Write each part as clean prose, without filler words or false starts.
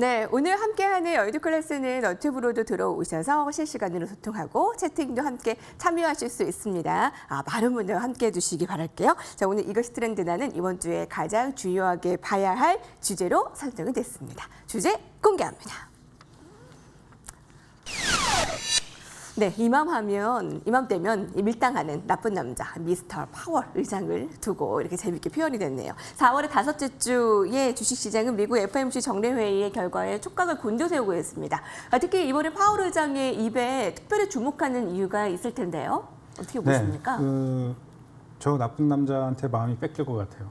네, 오늘 함께하는 여의도 클래스는 너튜브로도 들어오셔서 실시간으로 소통하고 채팅도 함께 참여하실 수 있습니다. 많은 분들 함께해 주시기 바랄게요. 자, 오늘 이것이 트렌드나는 이번 주에 가장 중요하게 봐야 할 주제로 선정이 됐습니다. 주제 공개합니다. 네, 이맘때면 밀당하는 나쁜 남자 미스터 파월 의장을 두고 이렇게 재밌게 표현이 됐네요. 4월의 다섯째 주에 주식시장은 미국 FOMC 정례회의의 결과에 촉각을 곤두세우고 있습니다. 특히 이번에 파월 의장의 입에 특별히 주목하는 이유가 있을 텐데요. 어떻게 보십니까? 저 나쁜 남자한테 마음이 뺏길 것 같아요.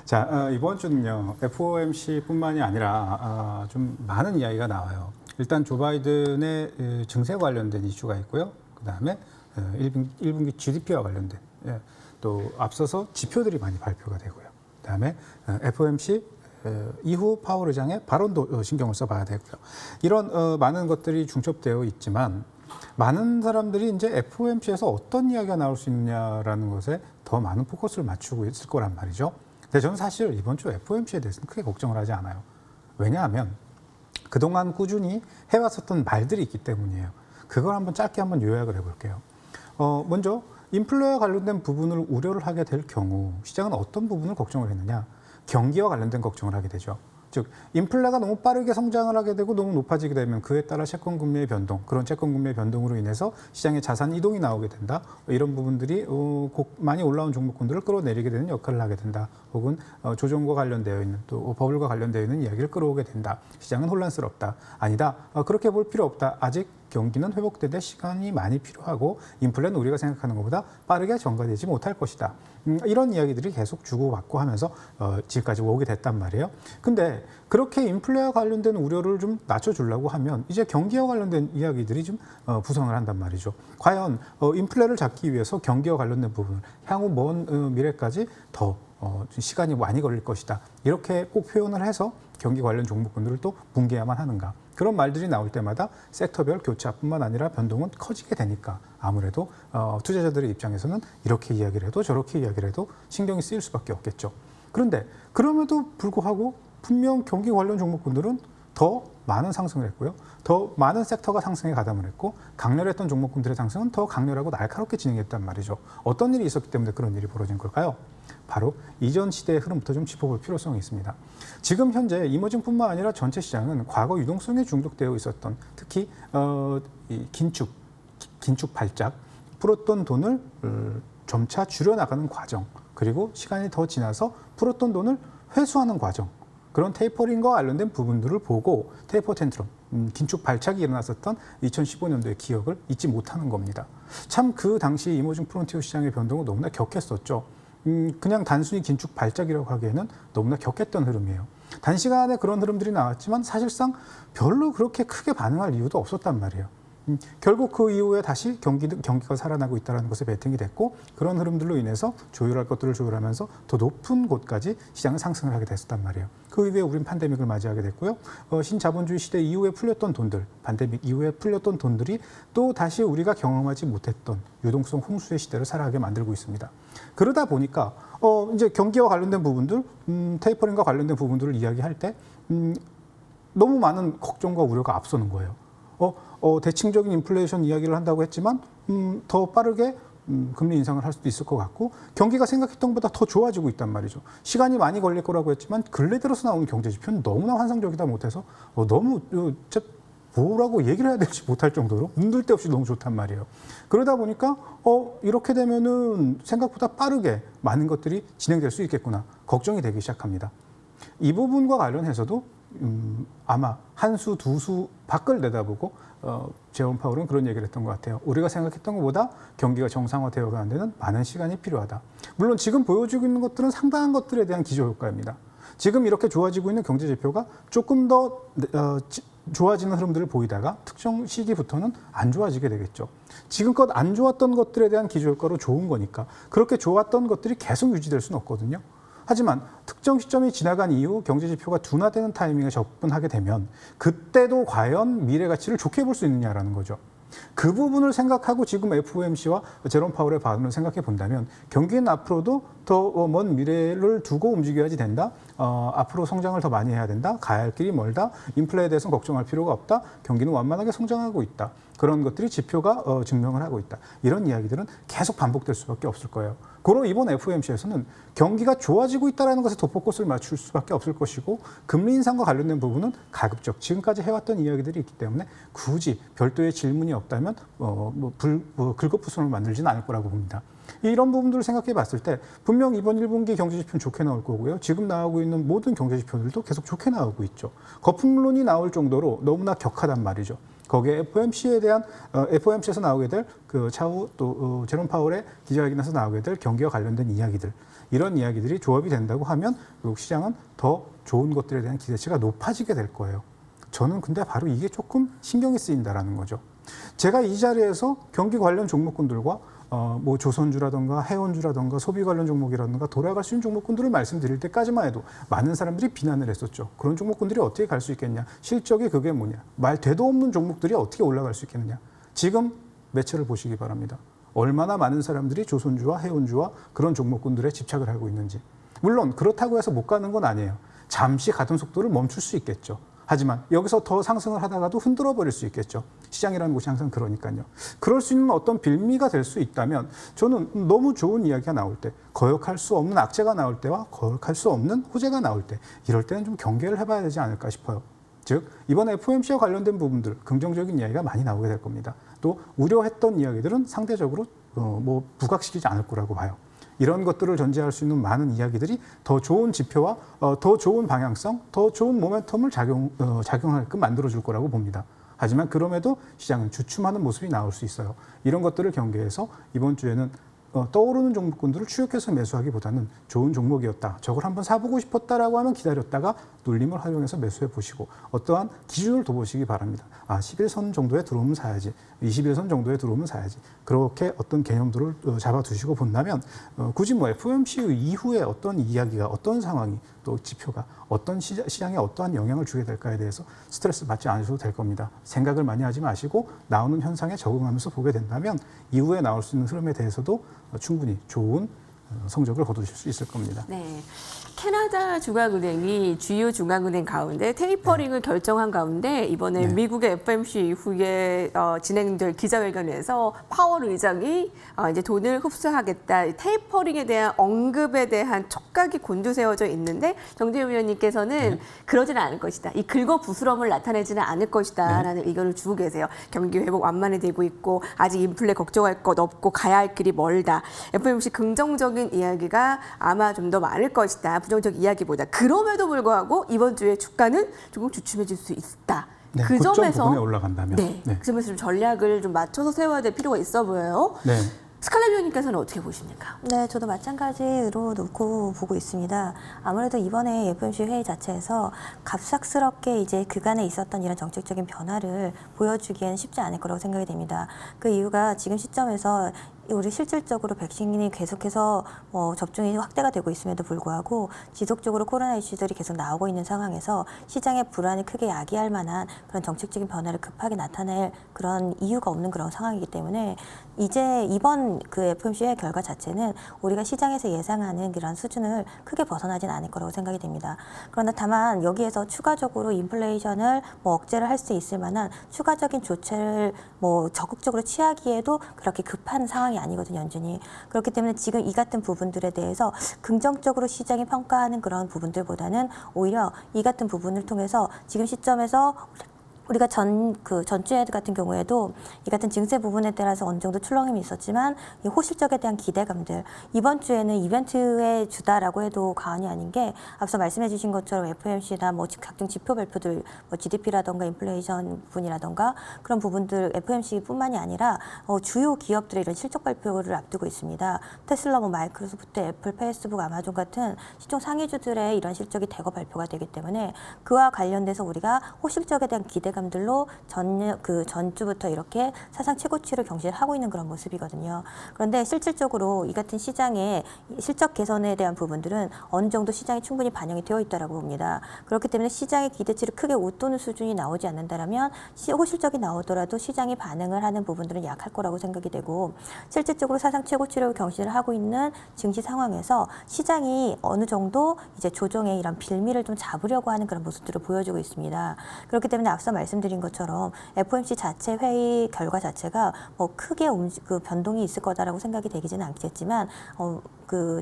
자, 이번 주는요, FOMC뿐만이 아니라 좀 많은 이야기가 나와요. 일단 조 바이든의 증세 관련된 이슈가 있고요. 그다음에 1분기 GDP와 관련된 또 앞서서 지표들이 많이 발표가 되고요. 그다음에 FOMC 이후 파월 의장의 발언도 신경을 써봐야 되고요. 이런 많은 것들이 중첩되어 있지만 많은 사람들이 이제 FOMC에서 어떤 이야기가 나올 수 있느냐라는 것에 더 많은 포커스를 맞추고 있을 거란 말이죠. 근데 저는 사실 이번 주 FOMC에 대해서는 크게 걱정을 하지 않아요. 왜냐하면 그동안 꾸준히 해왔었던 말들이 있기 때문이에요. 그걸 짧게 요약을 해볼게요. 먼저 인플레와 관련된 부분을 우려를 하게 될 경우 시장은 어떤 부분을 걱정을 했느냐? 경기와 관련된 걱정을 하게 되죠. 즉 인플레가 너무 빠르게 성장을 하게 되고 너무 높아지게 되면 그에 따라 채권 금리의 변동, 그런 채권 금리의 변동으로 인해서 시장에 자산 이동이 나오게 된다. 이런 부분들이 많이 올라온 종목군들을 끌어내리게 되는 역할을 하게 된다. 혹은 조정과 관련되어 있는 또 버블과 관련되어 있는 이야기를 끌어오게 된다. 시장은 혼란스럽다. 아니다. 그렇게 볼 필요 없다. 아직 경기는 회복되되 시간이 많이 필요하고 인플레는 우리가 생각하는 것보다 빠르게 전가되지 못할 것이다. 이런 이야기들이 계속 주고받고 하면서 지금까지 오게 됐단 말이에요. 근데 그렇게 인플레와 관련된 우려를 좀 낮춰주려고 하면 이제 경기와 관련된 이야기들이 좀 부상을 한단 말이죠. 과연 인플레를 잡기 위해서 경기와 관련된 부분을 향후 먼 미래까지 더 시간이 많이 걸릴 것이다. 이렇게 꼭 표현을 해서 경기 관련 종목군들을 또 붕괴해야만 하는가. 그런 말들이 나올 때마다 섹터별 교차뿐만 아니라 변동은 커지게 되니까 아무래도 투자자들의 입장에서는 이렇게 이야기를 해도 저렇게 이야기를 해도 신경이 쓰일 수밖에 없겠죠. 그런데 그럼에도 불구하고 분명 경기 관련 종목군들은 더 많은 상승을 했고요. 더 많은 섹터가 상승에 가담을 했고 강렬했던 종목군들의 상승은 더 강렬하고 날카롭게 진행했단 말이죠. 어떤 일이 있었기 때문에 그런 일이 벌어진 걸까요? 바로 이전 시대의 흐름부터 좀 짚어볼 필요성이 있습니다. 지금 현재 이머징뿐만 아니라 전체 시장은 과거 유동성에 중독되어 있었던 특히 이 긴축 발작, 풀었던 돈을 점차 줄여나가는 과정, 그리고 시간이 더 지나서 풀었던 돈을 회수하는 과정, 그런 테이퍼링과 관련된 부분들을 보고 테이퍼 텐트럼, 긴축 발작이 일어났었던 2015년도의 기억을 잊지 못하는 겁니다. 참 그 당시 이머징 프론티어 시장의 변동은 너무나 격했었죠. 그냥 단순히 긴축 발작이라고 하기에는 너무나 격했던 흐름이에요. 단시간에 그런 흐름들이 나왔지만 사실상 별로 그렇게 크게 반응할 이유도 없었단 말이에요. 결국 그 이후에 다시 경기가 살아나고 있다는 것에 베팅이 됐고 그런 흐름들로 인해서 조율할 것들을 조율하면서 더 높은 곳까지 시장은 상승을 하게 됐었단 말이에요. 그 이후에 우린 팬데믹을 맞이하게 됐고요. 신자본주의 시대 이후에 풀렸던 돈들, 팬데믹 이후에 풀렸던 돈들이 또 다시 우리가 경험하지 못했던 유동성 홍수의 시대를 살아가게 만들고 있습니다. 그러다 보니까 이제 경기와 관련된 부분들, 테이퍼링과 관련된 부분들을 이야기할 때 너무 많은 걱정과 우려가 앞서는 거예요. 대칭적인 인플레이션 이야기를 한다고 했지만 더 빠르게 금리 인상을 할 수도 있을 것 같고 경기가 생각했던 것보다 더 좋아지고 있단 말이죠. 시간이 많이 걸릴 거라고 했지만 근래 들어서 나오는 경제 지표는 너무나 환상적이다 못해서 너무 뭐라고 얘기를 해야 될지 못할 정도로 눈들 데 없이 너무 좋단 말이에요. 그러다 보니까 이렇게 되면은 생각보다 빠르게 많은 것들이 진행될 수 있겠구나 걱정이 되기 시작합니다. 이 부분과 관련해서도 아마 한 수, 두 수 밖을 내다보고 제롬 파월은 그런 얘기를 했던 것 같아요. 우리가 생각했던 것보다 경기가 정상화되어 가는 데는 많은 시간이 필요하다. 물론 지금 보여주고 있는 것들은 상당한 것들에 대한 기저효과입니다. 지금 이렇게 좋아지고 있는 경제 지표가 조금 더 좋아지는 흐름들을 보이다가 특정 시기부터는 안 좋아지게 되겠죠. 지금껏 안 좋았던 것들에 대한 기저효과로 좋은 거니까 그렇게 좋았던 것들이 계속 유지될 수는 없거든요. 하지만 특정 시점이 지나간 이후 경제 지표가 둔화되는 타이밍에 접근하게 되면 그때도 과연 미래 가치를 좋게 볼 수 있느냐라는 거죠. 그 부분을 생각하고 지금 FOMC와 제롬 파월의 반응을 생각해 본다면 경기는 앞으로도 더 먼 미래를 두고 움직여야지 된다. 앞으로 성장을 더 많이 해야 된다. 가야 할 길이 멀다. 인플레에 대해서는 걱정할 필요가 없다. 경기는 완만하게 성장하고 있다. 그런 것들이 지표가 증명을 하고 있다. 이런 이야기들은 계속 반복될 수밖에 없을 거예요. 고로 이번 FOMC에서는 경기가 좋아지고 있다는 것에 도포꽃을 맞출 수밖에 없을 것이고 금리 인상과 관련된 부분은 가급적 지금까지 해왔던 이야기들이 있기 때문에 굳이 별도의 질문이 없다면 긁어부스럼을 만들지는 않을 거라고 봅니다. 이런 부분들을 생각해 봤을 때 분명 이번 1분기 경제 지표는 좋게 나올 거고요. 지금 나오고 있는 모든 경제 지표들도 계속 좋게 나오고 있죠. 거품론이 나올 정도로 너무나 격하단 말이죠. 거기에 FOMC에 대한 FOMC에서 나오게 될 그 차후 또 제롬 파월의 기자회견에서 나오게 될 경기와 관련된 이야기들, 이런 이야기들이 조합이 된다고 하면 미국 시장은 더 좋은 것들에 대한 기대치가 높아지게 될 거예요. 저는 근데 바로 이게 조금 신경이 쓰인다라는 거죠. 제가 이 자리에서 경기 관련 종목군들과 뭐 조선주라든가 해운주라든가 소비 관련 종목이라든가 돌아갈 수 있는 종목군들을 말씀드릴 때까지만 해도 많은 사람들이 비난을 했었죠. 그런 종목군들이 어떻게 갈 수 있겠냐? 실적이 그게 뭐냐? 말 되도 없는 종목들이 어떻게 올라갈 수 있겠느냐? 지금 매체를 보시기 바랍니다. 얼마나 많은 사람들이 조선주와 해운주와 그런 종목군들에 집착을 하고 있는지. 물론 그렇다고 해서 못 가는 건 아니에요. 잠시 가던 속도를 멈출 수 있겠죠. 하지만 여기서 더 상승을 하다가도 흔들어 버릴 수 있겠죠. 시장이라는 곳이 항상 그러니까요. 그럴 수 있는 어떤 빌미가 될 수 있다면 저는 너무 좋은 이야기가 나올 때, 거역할 수 없는 악재가 나올 때와 거역할 수 없는 호재가 나올 때, 이럴 때는 좀 경계를 해봐야 되지 않을까 싶어요. 즉 이번 FOMC와 관련된 부분들 긍정적인 이야기가 많이 나오게 될 겁니다. 또 우려했던 이야기들은 상대적으로 부각시키지 않을 거라고 봐요. 이런 것들을 전제할 수 있는 많은 이야기들이 더 좋은 지표와 더 좋은 방향성, 더 좋은 모멘텀을 작용하게끔 만들어줄 거라고 봅니다. 하지만 그럼에도 시장은 주춤하는 모습이 나올 수 있어요. 이런 것들을 경계해서 이번 주에는 떠오르는 종목군들을 추격해서 매수하기보다는 좋은 종목이었다, 저걸 한번 사보고 싶었다라고 하면 기다렸다가 눌림을 활용해서 매수해 보시고 어떠한 기준을 둬보시기 바랍니다. 11선 정도에 들어오면 사야지, 21선 정도에 들어오면 사야지, 그렇게 어떤 개념들을 잡아두시고 본다면 굳이 FOMC 이후에 어떤 이야기가, 어떤 상황이, 또 지표가 어떤 시장에 어떠한 영향을 주게 될까에 대해서 스트레스 받지 않으셔도 될 겁니다. 생각을 많이 하지 마시고 나오는 현상에 적응하면서 보게 된다면 이후에 나올 수 있는 흐름에 대해서도 충분히 좋은 성적을 거두실 수 있을 겁니다. 네. 캐나다 중앙은행이 주요 중앙은행 가운데 테이퍼링을 결정한 가운데 이번에 미국의 FOMC 이후에 진행될 기자회견에서 파월 의장이 이제 돈을 흡수하겠다, 테이퍼링에 대한 언급에 대한 촉각이 곤두세워져 있는데 정재훈 위원님께서는 그러지는 않을 것이다, 이 긁어부스럼을 나타내지는 않을 것이다라는 의견을 주고 계세요. 경기 회복 완만히 되고 있고 아직 인플레 걱정할 것 없고 가야 할 길이 멀다. FOMC 긍정적인 이야기가 아마 좀 더 많을 것이다, 부정적 이야기보다. 그럼에도 불구하고 이번 주에 주가는 조금 주춤해질 수 있다. 네, 그 점에서 부분에 올라간다면. 그 점에서 좀 전략을 좀 맞춰서 세워야 될 필요가 있어 보여요. 네. 스칼렛 위원님께서는 어떻게 보십니까? 네, 저도 마찬가지로 놓고 보고 있습니다. 아무래도 이번에 FOMC 회의 자체에서 갑작스럽게 이제 그간에 있었던 이런 정책적인 변화를 보여주기에는 쉽지 않을 거라고 생각이 됩니다. 그 이유가 지금 시점에서 우리 실질적으로 백신이 계속해서 접종이 확대가 되고 있음에도 불구하고 지속적으로 코로나 이슈들이 계속 나오고 있는 상황에서 시장의 불안을 크게 야기할 만한 그런 정책적인 변화를 급하게 나타낼 그런 이유가 없는 그런 상황이기 때문에 이제 이번 그 FOMC의 결과 자체는 우리가 시장에서 예상하는 그런 수준을 크게 벗어나진 않을 거라고 생각이 됩니다. 그러나 다만 여기에서 추가적으로 인플레이션을 억제를 할 수 있을 만한 추가적인 조치를 적극적으로 취하기에도 그렇게 급한 상황이 아니거든요, 연준이. 그렇기 때문에 지금 이 같은 부분들에 대해서 긍정적으로 시장이 평가하는 그런 부분들보다는 오히려 이 같은 부분을 통해서 지금 시점에서 우리가 전주에 같은 경우에도 이 같은 증세 부분에 따라서 어느 정도 출렁임이 있었지만 이 호실적에 대한 기대감들, 이번 주에는 이벤트의 주다라고 해도 과언이 아닌 게 앞서 말씀해 주신 것처럼 FOMC나 각종 지표 발표들, GDP라던가 인플레이션 부분이라던가 그런 부분들 FOMC뿐만이 아니라 주요 기업들의 이런 실적 발표를 앞두고 있습니다. 테슬라, 마이크로소프트, 애플, 페이스북, 아마존 같은 시총 상위주들의 이런 실적이 대거 발표가 되기 때문에 그와 관련돼서 우리가 호실적에 대한 기대감 기대감들로 전주부터 이렇게 사상 최고치를 경신을 하고 있는 그런 모습이거든요. 그런데 실질적으로 이 같은 시장의 실적 개선에 대한 부분들은 어느 정도 시장에 충분히 반영이 되어 있다라고 봅니다. 그렇기 때문에 시장의 기대치를 크게 웃도는 수준이 나오지 않는다라면 호실적이 나오더라도 시장이 반응을 하는 부분들은 약할 거라고 생각이 되고, 실질적으로 사상 최고치를 경신을 하고 있는 증시 상황에서 시장이 어느 정도 이제 조정의 이런 빌미를 좀 잡으려고 하는 그런 모습들을 보여주고 있습니다. 그렇기 때문에 앞서 말씀드린 것처럼 FOMC 자체 회의 결과 자체가 뭐 크게 변동이 있을 거다라고 생각이 되기는 않겠지만,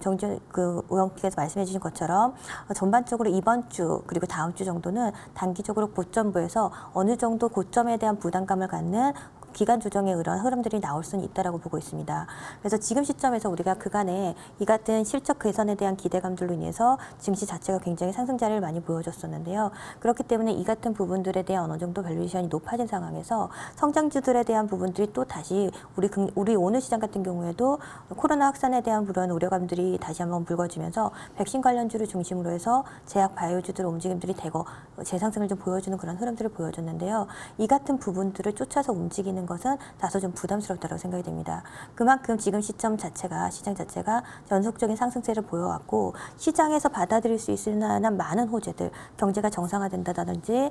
정준 의원께서 말씀해 주신 것처럼 전반적으로 이번 주 그리고 다음 주 정도는 단기적으로 고점부에서 어느 정도 고점에 대한 부담감을 갖는 기간 조정의 이런 흐름들이 나올 수는 있다라고 보고 있습니다. 그래서 지금 시점에서 우리가 그간에 이 같은 실적 개선에 대한 기대감들로 인해서 증시 자체가 굉장히 상승자리를 많이 보여줬었는데요. 그렇기 때문에 이 같은 부분들에 대한 어느 정도 밸류에이션이 높아진 상황에서 성장주들에 대한 부분들이 또 다시 우리 오늘 시장 같은 경우에도 코로나 확산에 대한 그런 우려감들이 다시 한번 불거지면서 백신 관련주를 중심으로 해서 제약 바이오주들 움직임들이 대거 재상승을 좀 보여주는 그런 흐름들을 보여줬는데요. 이 같은 부분들을 쫓아서 움직이는 것은 다소 좀 부담스럽다고 생각이 됩니다. 그만큼 지금 시점 자체가 시장 자체가 연속적인 상승세를 보여왔고, 시장에서 받아들일 수 있을 만한 많은 호재들, 경제가 정상화된다든지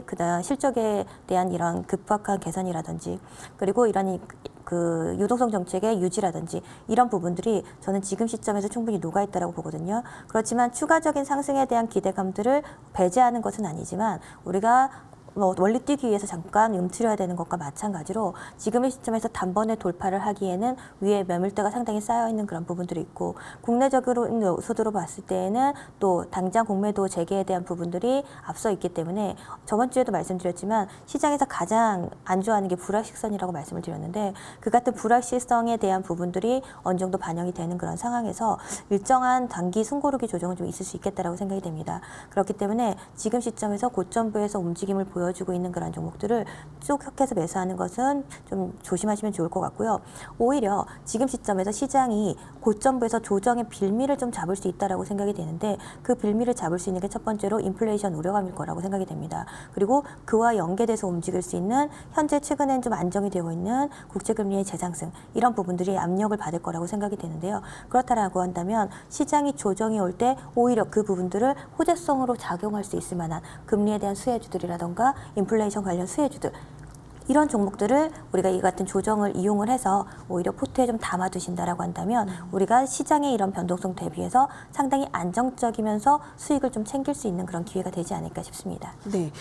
그다음 실적에 대한 이런 급박한 개선이라든지, 그리고 이런 유동성 정책의 유지라든지 이런 부분들이 저는 지금 시점에서 충분히 녹아있다고 보거든요. 그렇지만 추가적인 상승에 대한 기대감들을 배제하는 것은 아니지만, 우리가 원리 뛰기 위해서 잠깐 움츠려야 되는 것과 마찬가지로 지금의 시점에서 단번에 돌파를 하기에는 위에 매물대가 상당히 쌓여있는 그런 부분들이 있고, 국내적으로 요소들로 봤을 때에는 또 당장 공매도 재개에 대한 부분들이 앞서 있기 때문에, 저번 주에도 말씀드렸지만 시장에서 가장 안 좋아하는 게 불확실성이라고 말씀을 드렸는데, 그 같은 불확실성에 대한 부분들이 어느 정도 반영이 되는 그런 상황에서 일정한 단기 숨고르기 조정은 좀 있을 수 있겠다라고 생각이 됩니다. 그렇기 때문에 지금 시점에서 고점부에서 움직임을 보여주고 있는 그런 종목들을 쭉 해서 매수하는 것은 좀 조심하시면 좋을 것 같고요. 오히려 지금 시점에서 시장이 고점부에서 조정의 빌미를 좀 잡을 수 있다라고 생각이 되는데, 그 빌미를 잡을 수 있는 게 첫 번째로 인플레이션 우려감일 거라고 생각이 됩니다. 그리고 그와 연계돼서 움직일 수 있는 현재 최근엔 좀 안정이 되어 있는 국채금리의 재상승, 이런 부분들이 압력을 받을 거라고 생각이 되는데요. 그렇다라고 한다면 시장이 조정이 올 때 오히려 그 부분들을 호재성으로 작용할 수 있을 만한 금리에 대한 수혜주들이라던가 인플레이션 관련 수혜주들, 이런 종목들을 우리가 이 같은 조정을 이용을 해서 오히려 포트에 좀 담아두신다라고 한다면 우리가 시장의 이런 변동성 대비해서 상당히 안정적이면서 수익을 좀 챙길 수 있는 그런 기회가 되지 않을까 싶습니다. 네,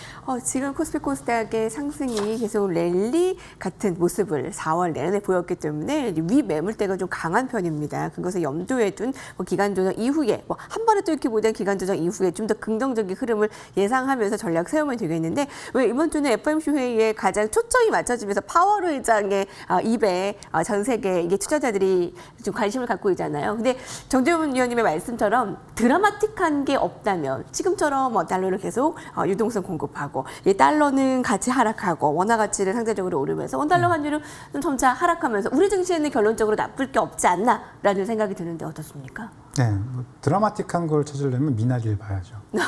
지금 코스피 코스닥의 상승이 계속 랠리 같은 모습을 4월 내내 보였기 때문에 위 매물대가 좀 강한 편입니다. 그것을 염두에 둔 기간 조정 이후에 한 번에 또 이렇게 보던 기간 조정 이후에 좀 더 긍정적인 흐름을 예상하면서 전략 세우면 되겠는데, 왜 이번 주는 FOMC 회의에 가장 초점이 맞춰지면서 파월 의장의 입에 전 세계 이게 투자자들이 좀 관심을 갖고 있잖아요. 근데 정재훈 위원님의 말씀처럼 드라마틱한 게 없다면 지금처럼 달러를 계속 유동성 공급하고, 달러는 같이 하락하고 원화 가치를 상대적으로 오르면서 원달러 환율은 좀 점차 하락하면서 우리 증시에는 결론적으로 나쁠 게 없지 않나라는 생각이 드는데 어떻습니까? 네, 드라마틱한 걸 찾으려면 미나리를 봐야죠. 네,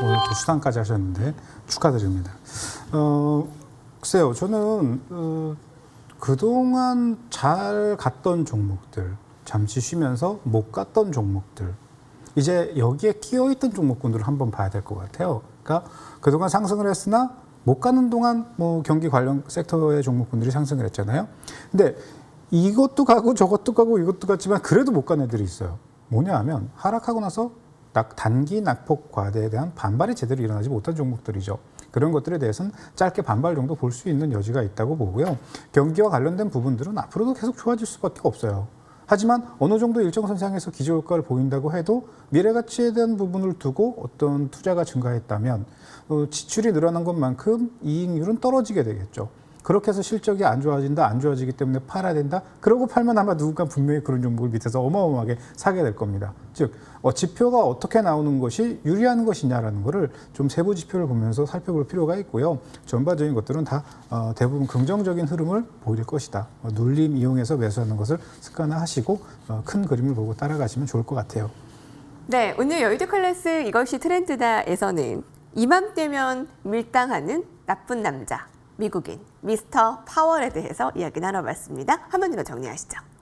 오늘 또 수상까지 하셨는데 축하드립니다. 글쎄요, 저는 그동안 잘 갔던 종목들, 잠시 쉬면서 못 갔던 종목들, 이제 여기에 끼어있던 종목군들을 한번 봐야 될 것 같아요. 그러니까 그동안 상승을 했으나 못 가는 동안 경기 관련 섹터의 종목군들이 상승을 했잖아요. 근데 이것도 가고 저것도 가고 이것도 갔지만 그래도 못 간 애들이 있어요. 뭐냐 하면 하락하고 나서 단기 낙폭 과대에 대한 반발이 제대로 일어나지 못한 종목들이죠. 그런 것들에 대해서는 짧게 반발 정도 볼 수 있는 여지가 있다고 보고요. 경기와 관련된 부분들은 앞으로도 계속 좋아질 수밖에 없어요. 하지만 어느 정도 일정 선상에서 기저효과를 보인다고 해도 미래가치에 대한 부분을 두고 어떤 투자가 증가했다면 지출이 늘어난 것만큼 이익률은 떨어지게 되겠죠. 그렇게 해서 실적이 안 좋아지기 때문에 팔아야 된다. 그러고 팔면 아마 누군가 분명히 그런 종목을 밑에서 어마어마하게 사게 될 겁니다. 즉 지표가 어떻게 나오는 것이 유리한 것이냐라는 거를 좀 세부 지표를 보면서 살펴볼 필요가 있고요. 전반적인 것들은 다 대부분 긍정적인 흐름을 보일 것이다. 눌림 이용해서 매수하는 것을 습관화하시고 큰 그림을 보고 따라가시면 좋을 것 같아요. 네, 오늘 여의도 클래스 이것이 트렌드다에서는 이맘때면 밀당하는 나쁜 남자, 미국인 미스터 파월에 대해서 이야기 나눠봤습니다. 한 번 더 정리하시죠.